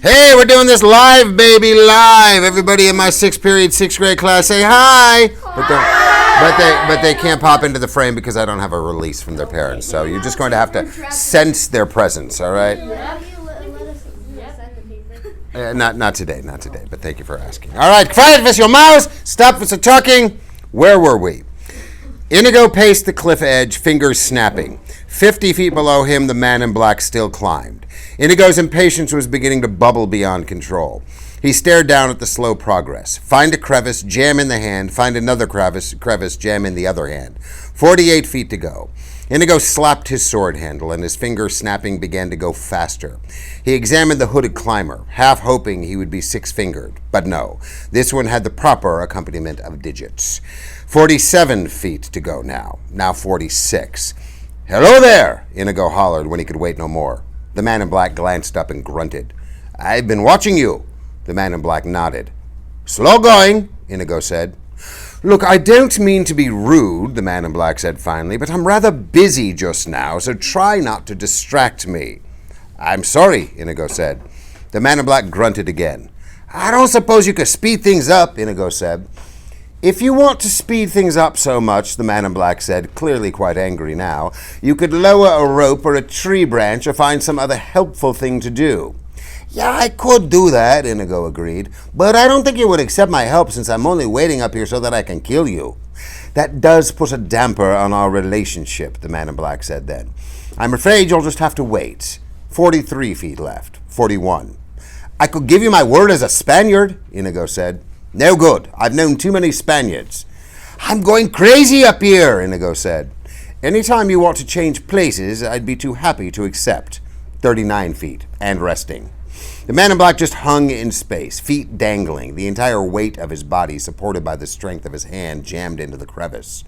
Hey, we're doing this live, baby, live. Everybody in my 6th period, 6th grade class, say hi. But they can't pop into the frame because I don't have a release from their parents. So you're just going to have to sense their presence, all right? Not today, but thank you for asking. All right, quiet with your mouths. Stop with the talking. Where were we? Inigo paced the cliff edge, fingers snapping. 50 feet below him, the man in black still climbed. Inigo's impatience was beginning to bubble beyond control. He stared down at the slow progress. Find a crevice, jam in the hand. Find another crevice, jam in the other hand. 48 feet to go. Inigo slapped his sword handle, and his fingers snapping began to go faster. He examined the hooded climber, half hoping he would be 6-fingered. But no, this one had the proper accompaniment of digits. 47 feet to go now. Now 46. Hello there, Inigo hollered when he could wait no more. The man in black glanced up and grunted. I've been watching you. The man in black nodded. Slow going, Inigo said. Look, I don't mean to be rude, the man in black said finally, but I'm rather busy just now, so try not to distract me. I'm sorry, Inigo said. The man in black grunted again. I don't suppose you could speed things up, Inigo said. If you want to speed things up so much, the man in black said, clearly quite angry now, you could lower a rope or a tree branch or find some other helpful thing to do. Yeah, I could do that, Inigo agreed, but I don't think you would accept my help since I'm only waiting up here so that I can kill you. That does put a damper on our relationship, the man in black said then. I'm afraid you'll just have to wait. 43 feet left. 41. I could give you my word as a Spaniard, Inigo said. No good. I've known too many Spaniards. I'm going crazy up here, Inigo said. Anytime you want to change places, I'd be too happy to accept. 39 feet, and resting. The man in black just hung in space, feet dangling, the entire weight of his body supported by the strength of his hand jammed into the crevice.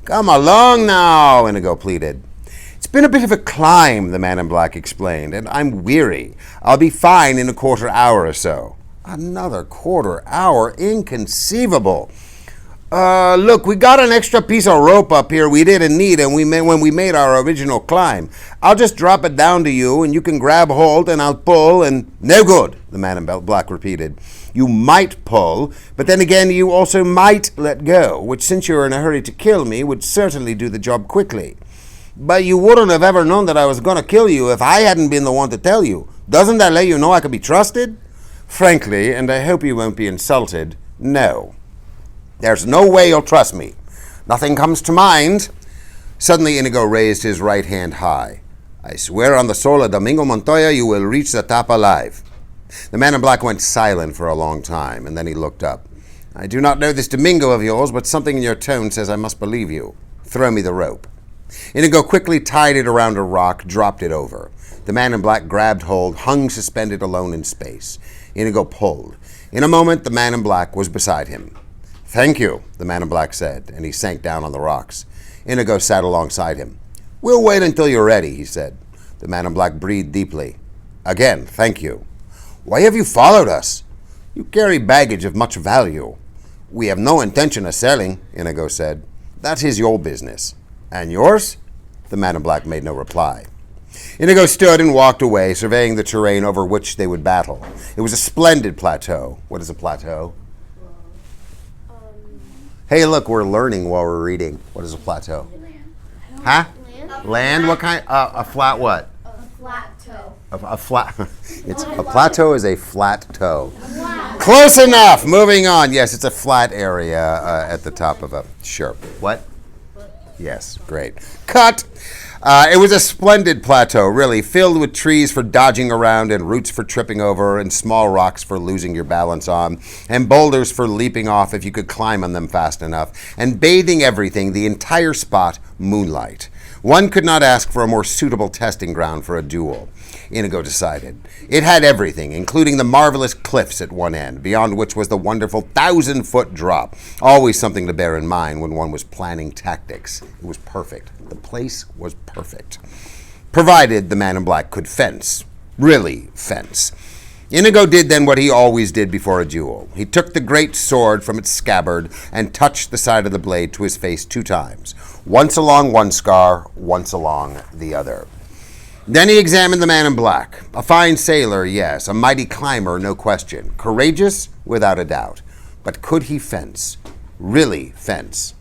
Come along now, Inigo pleaded. It's been a bit of a climb, the man in black explained, and I'm weary. I'll be fine in a quarter hour or so. Another quarter hour? Inconceivable. Look, we got an extra piece of rope up here we didn't need when we made our original climb. I'll just drop it down to you, and you can grab hold, and I'll pull, and... No good, the man in black repeated. You might pull, but then again you also might let go, which, since you're in a hurry to kill me, would certainly do the job quickly. But you wouldn't have ever known that I was going to kill you if I hadn't been the one to tell you. Doesn't that let you know I could be trusted? Frankly, and I hope you won't be insulted, no. There's no way you'll trust me. Nothing comes to mind. Suddenly, Inigo raised his right hand high. I swear on the soul of Domingo Montoya you will reach the top alive. The man in black went silent for a long time, and then he looked up. I do not know this Domingo of yours, but something in your tone says I must believe you. Throw me the rope. Inigo quickly tied it around a rock, dropped it over. The man in black grabbed hold, hung suspended alone in space. Inigo pulled. In a moment, the man in black was beside him. Thank you, the man in black said, and he sank down on the rocks. Inigo sat alongside him. We'll wait until you're ready, he said. The man in black breathed deeply. Again, thank you. Why have you followed us? You carry baggage of much value. We have no intention of selling, Inigo said. That is your business. And yours? The man in black made no reply. Inigo stood and walked away, surveying the terrain over which they would battle. It was a splendid plateau. What is a plateau? Hey, look, we're learning while we're reading. What is a plateau? Land. Huh? Land? Land? What kind? A flat what? A flat toe. A flat. It's a plateau is a flat toe. Close enough. Moving on. Yes, it's a flat area at the top of a. Sure. What? Yes, great. Cut. It was a splendid plateau, really, filled with trees for dodging around and roots for tripping over and small rocks for losing your balance on and boulders for leaping off if you could climb on them fast enough, and bathing everything, the entire spot, moonlight. One could not ask for a more suitable testing ground for a duel, Inigo decided. It had everything, including the marvelous cliffs at one end, beyond which was the wonderful 1,000-foot drop. Always something to bear in mind when one was planning tactics. It was perfect. The place was perfect. Provided the man in black could fence. Really fence. Inigo did then what he always did before a duel. He took the great sword from its scabbard and touched the side of the blade to his face 2 times. Once along one scar, once along the other. Then he examined the man in black. A fine sailor, yes. A mighty climber, no question. Courageous, without a doubt. But could he fence? Really fence?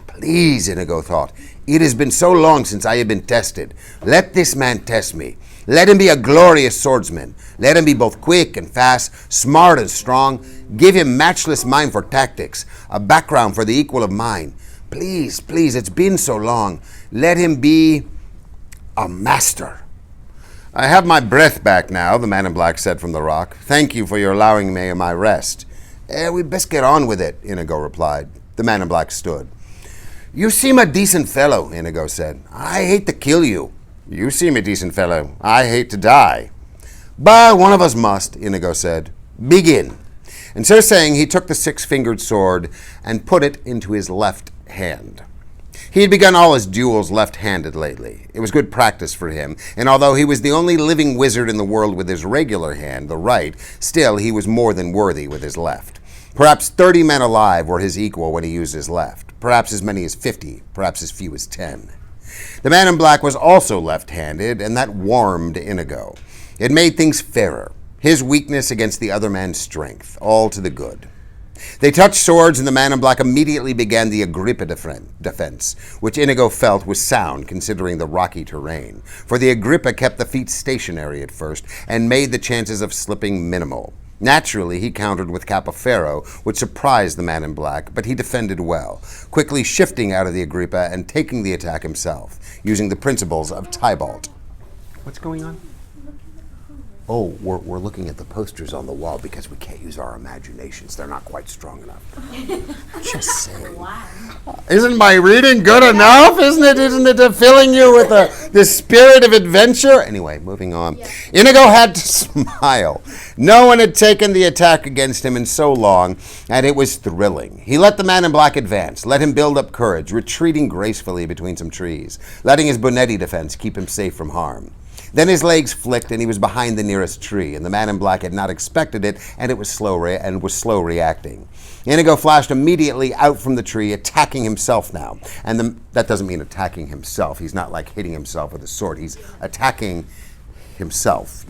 Please, Inigo thought. It has been so long since I have been tested. Let this man test me. Let him be a glorious swordsman. Let him be both quick and fast, smart and strong. Give him matchless mind for tactics, a background for the equal of mine. Please, please, it's been so long. Let him be a master. I have my breath back now, the man in black said from the rock. Thank you for your allowing me my rest. We'd best get on with it, Inigo replied. The man in black stood. You seem a decent fellow, Inigo said. I hate to kill you. You seem a decent fellow. I hate to die. But one of us must, Inigo said. Begin. And so saying, he took the six-fingered sword and put it into his left hand. He had begun all his duels left-handed lately. It was good practice for him, and although he was the only living wizard in the world with his regular hand, the right, still he was more than worthy with his left. Perhaps 30 men alive were his equal when he used his left. Perhaps as many as 50, perhaps as few as 10. The man in black was also left-handed, and that warmed Inigo. It made things fairer. His weakness against the other man's strength, all to the good. They touched swords, and the man in black immediately began the Agrippa defense, which Inigo felt was sound considering the rocky terrain. For the Agrippa kept the feet stationary at first and made the chances of slipping minimal. Naturally, he countered with Capoferro, which surprised the man in black, but he defended well, quickly shifting out of the Agrippa and taking the attack himself, using the principles of Tybalt. What's going on? Oh, we're looking at the posters on the wall because we can't use our imaginations. They're not quite strong enough. Just saying. Wow. Isn't my reading good enough? Isn't it filling you with the spirit of adventure? Anyway, moving on. Yeah. Inigo had to smile. No one had taken the attack against him in so long, and it was thrilling. He let the man in black advance, let him build up courage, retreating gracefully between some trees, letting his Bonetti defense keep him safe from harm. Then his legs flicked, and he was behind the nearest tree, and the man in black had not expected it, and it was slow reacting. Inigo flashed immediately out from the tree, attacking himself now. And that doesn't mean attacking himself. He's not like hitting himself with a sword. He's attacking himself.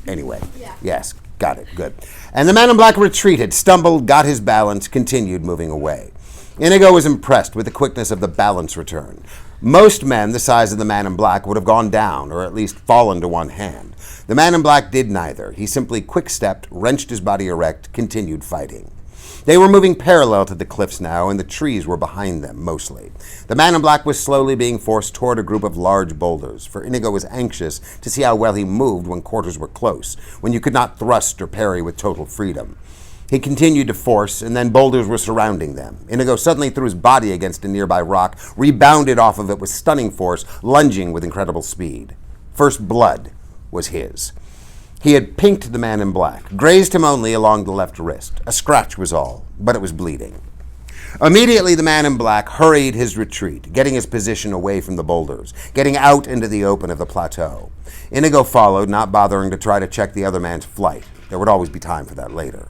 Anyway, yeah. Yes, got it, good. And the man in black retreated, stumbled, got his balance, continued moving away. Inigo was impressed with the quickness of the balance return. Most men the size of the man in black would have gone down, or at least fallen to one hand. The man in black did neither. He simply quick-stepped, wrenched his body erect, continued fighting. They were moving parallel to the cliffs now, and the trees were behind them, mostly. The man in black was slowly being forced toward a group of large boulders, for Inigo was anxious to see how well he moved when quarters were close, when you could not thrust or parry with total freedom. He continued to force, and then boulders were surrounding them. Inigo suddenly threw his body against a nearby rock, rebounded off of it with stunning force, lunging with incredible speed. First blood was his. He had pinked the man in black, grazed him only along the left wrist. A scratch was all, but it was bleeding. Immediately the man in black hurried his retreat, getting his position away from the boulders, getting out into the open of the plateau. Inigo followed, not bothering to try to check the other man's flight. There would always be time for that later.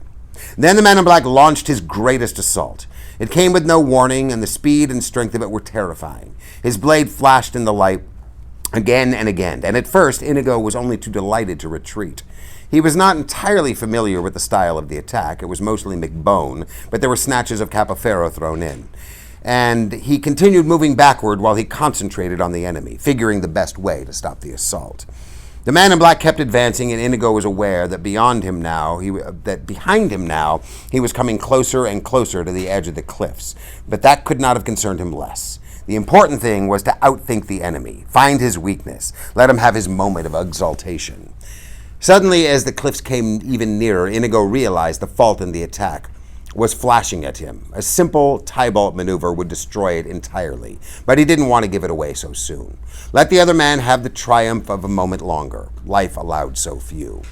Then the man in black launched his greatest assault. It came with no warning, and the speed and strength of it were terrifying. His blade flashed in the light again and again, and at first Inigo was only too delighted to retreat. He was not entirely familiar with the style of the attack. It was mostly McBone, but there were snatches of Capoferro thrown in. And he continued moving backward while he concentrated on the enemy, figuring the best way to stop the assault. The man in black kept advancing, and Inigo was aware that behind him now, he was coming closer and closer to the edge of the cliffs. But that could not have concerned him less. The important thing was to outthink the enemy, find his weakness, let him have his moment of exaltation. Suddenly, as the cliffs came even nearer, Inigo realized the fault in the attack was flashing at him. A simple Tybalt maneuver would destroy it entirely, but he didn't want to give it away so soon. Let the other man have the triumph of a moment longer. Life allowed so few.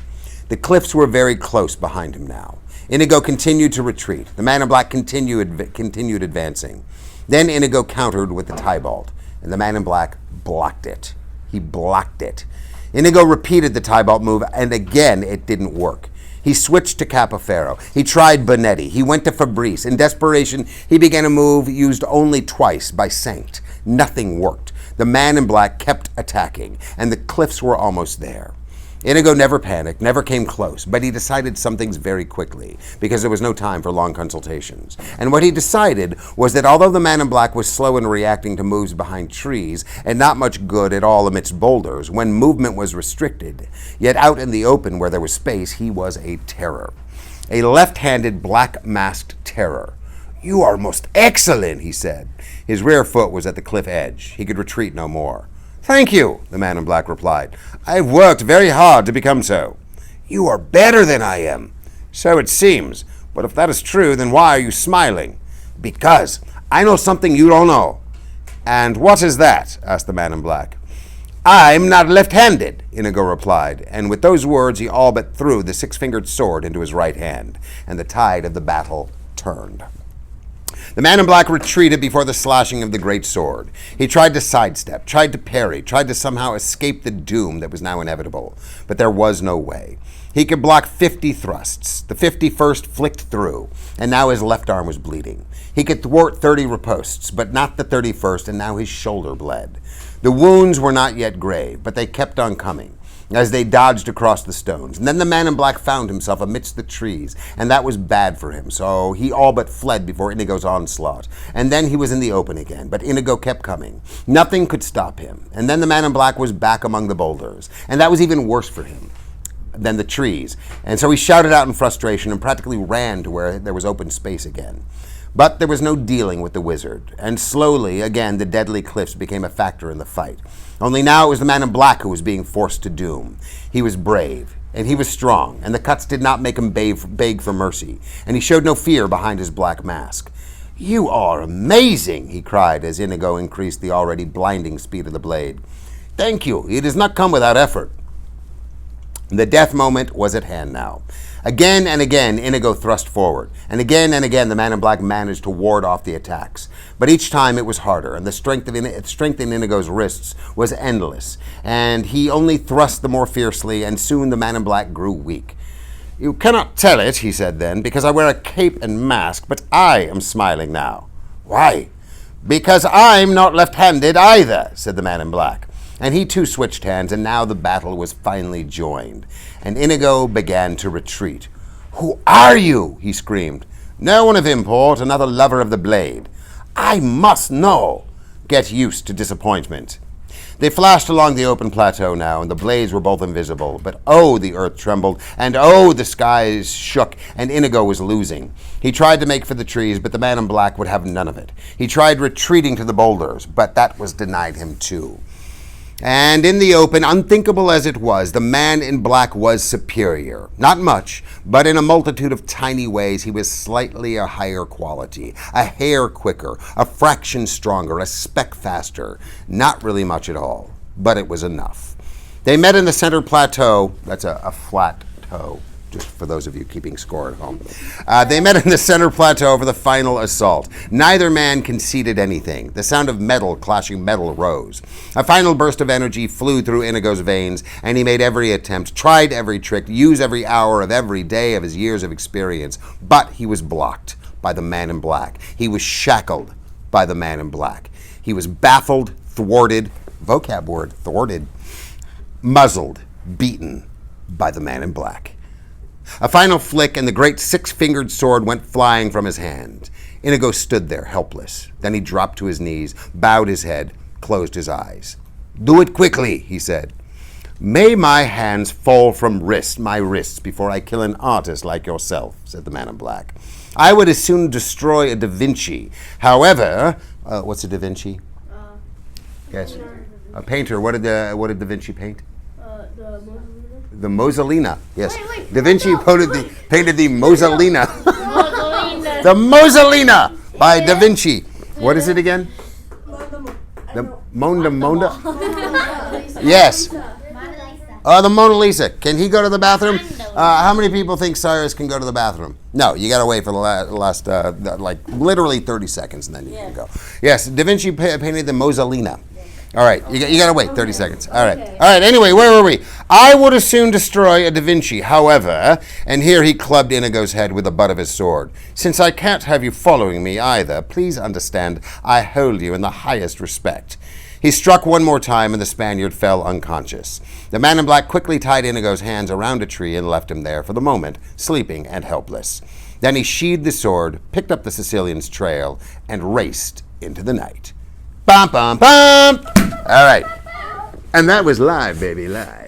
The cliffs were very close behind him now. Inigo continued to retreat. The man in black continued advancing. Then Inigo countered with the Tybalt, and the man in black blocked it. He blocked it. Inigo repeated the Tybalt move, and again it didn't work. He switched to Capoferro. He tried Bonetti. He went to Fabrice. In desperation, he began a move used only twice by Sanct. Nothing worked. The man in black kept attacking, and the cliffs were almost there. Inigo never panicked, never came close, but he decided some things very quickly, because there was no time for long consultations. And what he decided was that although the man in black was slow in reacting to moves behind trees, and not much good at all amidst boulders, when movement was restricted, yet out in the open where there was space, he was a terror. A left-handed, black-masked terror. "You are most excellent," he said. His rear foot was at the cliff edge. He could retreat no more. "Thank you," the man in black replied. "I've worked very hard to become so." "You are better than I am." "So it seems. But if that is true, then why are you smiling?" "Because I know something you don't know." "And what is that?" asked the man in black. "I'm not left-handed," Inigo replied, and with those words he all but threw the six-fingered sword into his right hand, and the tide of the battle turned. The man in black retreated before the slashing of the great sword. He tried to sidestep, tried to parry, tried to somehow escape the doom that was now inevitable, but there was no way. He could block 50 thrusts. The 51st flicked through, and now his left arm was bleeding. He could thwart 30 ripostes, but not the 31st, and now his shoulder bled. The wounds were not yet grave, but they kept on coming as they dodged across the stones. And then the man in black found himself amidst the trees, and that was bad for him, so he all but fled before Inigo's onslaught. And then he was in the open again, but Inigo kept coming. Nothing could stop him. And then the man in black was back among the boulders, and that was even worse for him than the trees. And so he shouted out in frustration and practically ran to where there was open space again. But there was no dealing with the wizard, and slowly, again, the deadly cliffs became a factor in the fight. Only now it was the man in black who was being forced to doom. He was brave, and he was strong, and the cuts did not make him beg for mercy, and he showed no fear behind his black mask. "You are amazing," he cried as Inigo increased the already blinding speed of the blade. "Thank you. It has not come without effort." The death moment was at hand now. Again and again, Inigo thrust forward, and again the man in black managed to ward off the attacks. But each time it was harder, and the strength in Inigo's wrists was endless, and he only thrust the more fiercely, and soon the man in black grew weak. "You cannot tell it," he said then, "because I wear a cape and mask, but I am smiling now." "Why?" "Because I'm not left-handed either," said the man in black. And he too switched hands, and now the battle was finally joined. And Inigo began to retreat. "Who are you?" he screamed. "No one of import, another lover of the blade." "I must know." "Get used to disappointment." They flashed along the open plateau now, and the blades were both invisible. But oh, the earth trembled, and oh, the skies shook, and Inigo was losing. He tried to make for the trees, but the man in black would have none of it. He tried retreating to the boulders, but that was denied him too. And in the open, unthinkable as it was, the man in black was superior. Not much, but in a multitude of tiny ways, he was slightly a higher quality, a hair quicker, a fraction stronger, a speck faster. Not really much at all, but it was enough. They met in the center plateau. That's a flat toe, just for those of you keeping score at home. They met in the center plateau for the final assault. Neither man conceded anything. The sound of metal clashing metal rose. A final burst of energy flew through Inigo's veins, and he made every attempt, tried every trick, used every hour of every day of his years of experience. But he was blocked by the man in black. He was shackled by the man in black. He was baffled, thwarted, vocab word, thwarted, muzzled, beaten by the man in black. A final flick, and the great six-fingered sword went flying from his hand. Inigo stood there, helpless. Then he dropped to his knees, bowed his head, closed his eyes. "Do it quickly," he said. "May my hands fall from my wrists before I kill an artist like yourself," said the man in black. "I would as soon destroy a Da Vinci. However," what's a Da Vinci? Yes. A painter. What did Da Vinci paint? The Mosalina, yes. Wait, Da Vinci painted the Mosalina. Mosalina. The Mosalina by Da Vinci. What is it again? The Monda. Yes. The Mona Lisa. Can he go to the bathroom? How many people think Cyrus can go to the bathroom? No, you got to wait for the last like literally 30 seconds, and then you can go. Yes, Da Vinci painted the Mosalina. All right, you got to wait 30 seconds. All right. All right, anyway, where were we? "I would as soon destroy a Da Vinci. However," and here he clubbed Inigo's head with the butt of his sword, "since I can't have you following me either, please understand I hold you in the highest respect." He struck one more time, and the Spaniard fell unconscious. The man in black quickly tied Inigo's hands around a tree and left him there for the moment, sleeping and helpless. Then he sheathed the sword, picked up the Sicilian's trail, and raced into the night. Bum, bum, bum! All right. And that was live, baby, live.